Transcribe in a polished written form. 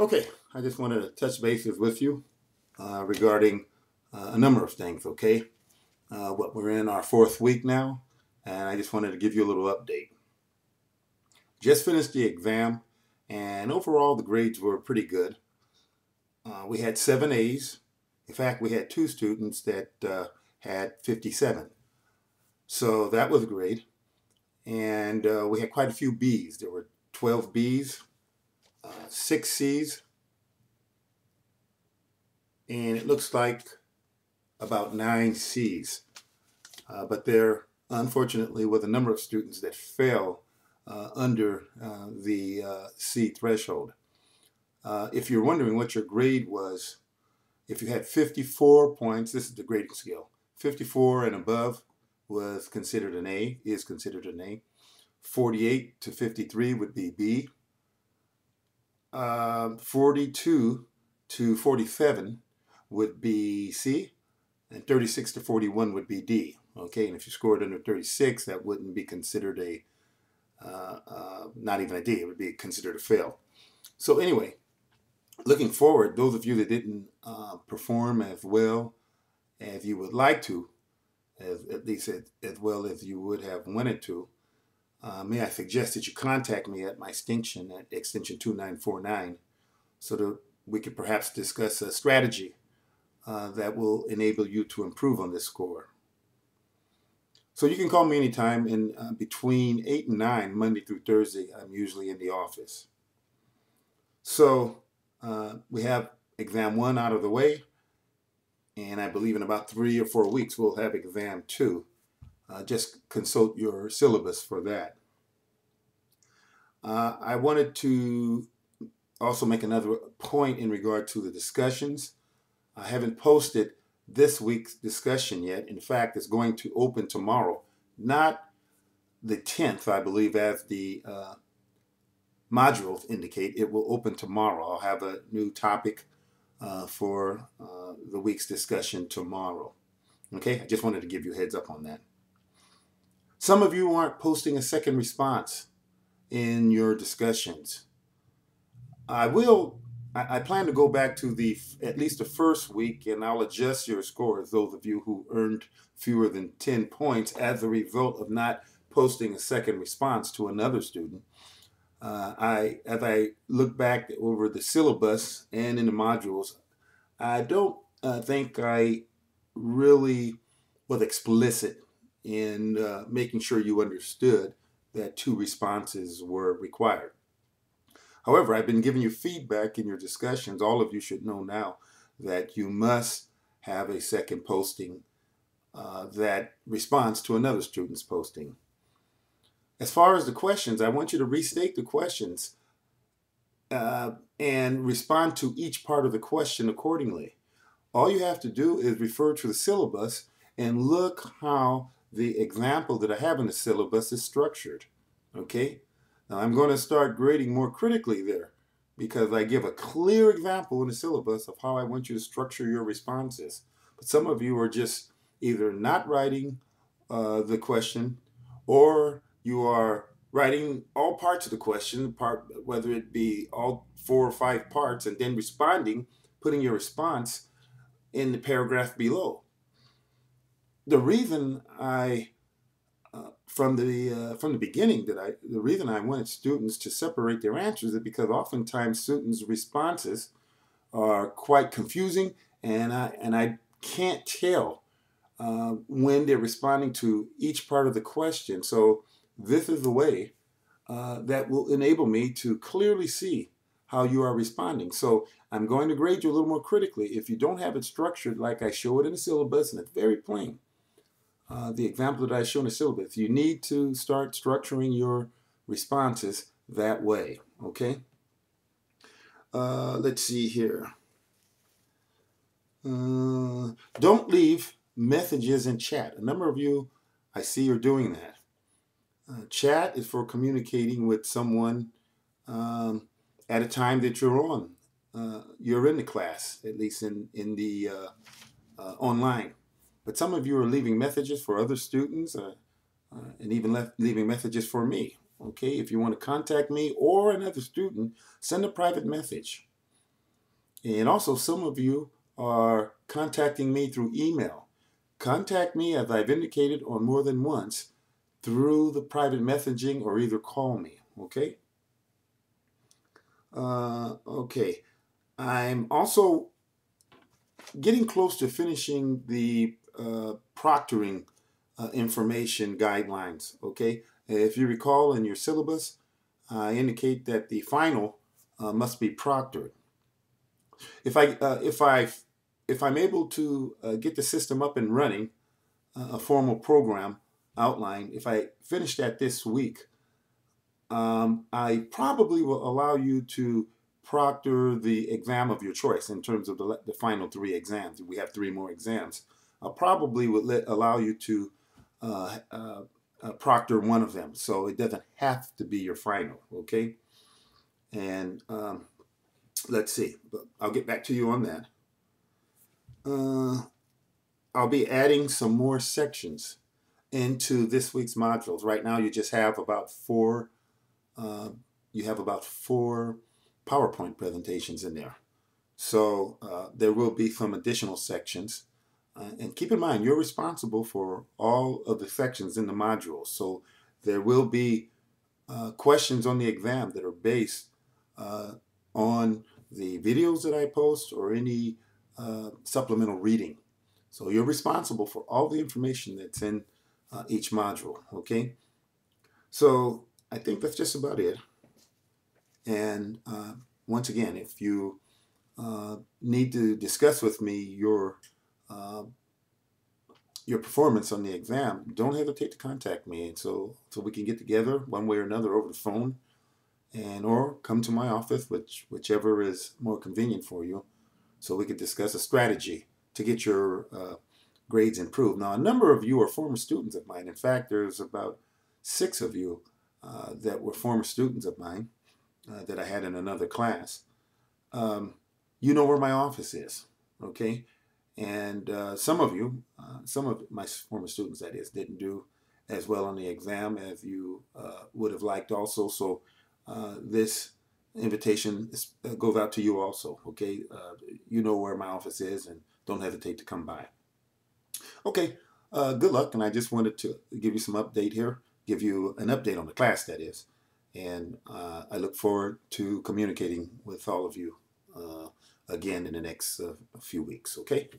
Okay, I just wanted to touch bases with you regarding a number of things, okay? What we're in our fourth week now, and I just wanted to give you a little update. Just finished the exam, and overall the grades were pretty good. We had 7 A's. In fact, we had 2 students that had 57. So that was great. And we had quite a few B's. There were 12 B's, 6 C's, and it looks like about 9 C's. But there, unfortunately, was a number of students that fell under the C threshold. If you're wondering what your grade was, if you had 54 points, this is the grading scale, 54 and above was considered an A, is considered an A. 48 to 53 would be B. 42 to 47 would be C, and 36 to 41 would be D. Okay, and if you scored under 36, that wouldn't be considered a, not even a D, it would be considered a fail. So anyway, looking forward, those of you that didn't perform as well as you would like to, at least as well as you would have wanted to, may I suggest that you contact me at my extension at extension 2949 so that we could perhaps discuss a strategy that will enable you to improve on this score. So you can call me anytime, and between 8 and 9, Monday through Thursday, I'm usually in the office. So we have exam 1 out of the way, and I believe in about 3 or 4 weeks we'll have exam 2. Just consult your syllabus for that. I wanted to also make another point in regard to the discussions. I haven't posted this week's discussion yet. In fact, it's going to open tomorrow, not the 10th, I believe, as the modules indicate. It will open tomorrow. I'll have a new topic for the week's discussion tomorrow. Okay, I just wanted to give you a heads up on that. Some of you aren't posting a second response in your discussions. I plan to go back to at least the first week, and I'll adjust your scores, those of you who earned fewer than 10 points as a result of not posting a second response to another student. As I look back over the syllabus and in the modules, I don't think I really was explicit in making sure you understood that 2 responses were required. However, I've been giving you feedback in your discussions. All of you should know now that you must have a second posting that responds to another student's posting. As far as the questions, I want you to restate the questions and respond to each part of the question accordingly. All you have to do is refer to the syllabus and look how the example that I have in the syllabus is structured. Okay? Now I'm going to start grading more critically there because I give a clear example in the syllabus of how I want you to structure your responses. But some of you are just either not writing the question, or you are writing all parts of the question, whether it be all 4 or 5 parts, and then responding, putting your response in the paragraph below. The reason from the beginning the reason I wanted students to separate their answers is because oftentimes students' responses are quite confusing, and I can't tell when they're responding to each part of the question. So this is the way that will enable me to clearly see how you are responding. So I'm going to grade you a little more critically. If you don't have it structured like I show it in the syllabus, and it's very plain, the example that I show in the syllabus, you need to start structuring your responses that way, okay? Let's see here. Don't leave messages in chat. A number of you, I see, are doing that. Chat is for communicating with someone at a time that you're on. You're in the class, at least in the online. But some of you are leaving messages for other students and even leaving messages for me. Okay, if you want to contact me or another student, send a private message. And also, some of you are contacting me through email. Contact me, as I've indicated on more than once, through the private messaging or either call me. Okay? Okay. I'm also getting close to finishing the proctoring information guidelines. Okay? If you recall in your syllabus, I indicate that the final must be proctored. If I'm able to get the system up and running, a formal program outline, if I finish that this week, I probably will allow you to proctor the exam of your choice in terms of the final 3 exams. We have 3 more exams. I probably would allow you to proctor one of them, so it doesn't have to be your final. Okay, and let's see. But I'll get back to you on that. I'll be adding some more sections into this week's modules. Right now, you just have about four. You have about 4 PowerPoint presentations in there. So there will be some additional sections. And keep in mind, you're responsible for all of the sections in the module. So there will be questions on the exam that are based on the videos that I post or any supplemental reading. So you're responsible for all the information that's in each module, okay? So I think that's just about it. And once again, if you need to discuss with me your performance on the exam, don't hesitate to contact me, and so we can get together one way or another over the phone, and or come to my office, whichever is more convenient for you, so we could discuss a strategy to get your grades improved. Now, a number of you are former students of mine. In fact, there's about 6 of you that were former students of mine that I had in another class. You know where my office is, okay? And some of you, some of my former students, that is, didn't do as well on the exam as you would have liked also. So this invitation goes out to you also, okay? You know where my office is, and don't hesitate to come by. Okay, good luck, and I just wanted to give you some update here, give you an update on the class, that is. And I look forward to communicating with all of you again in the next few weeks, okay?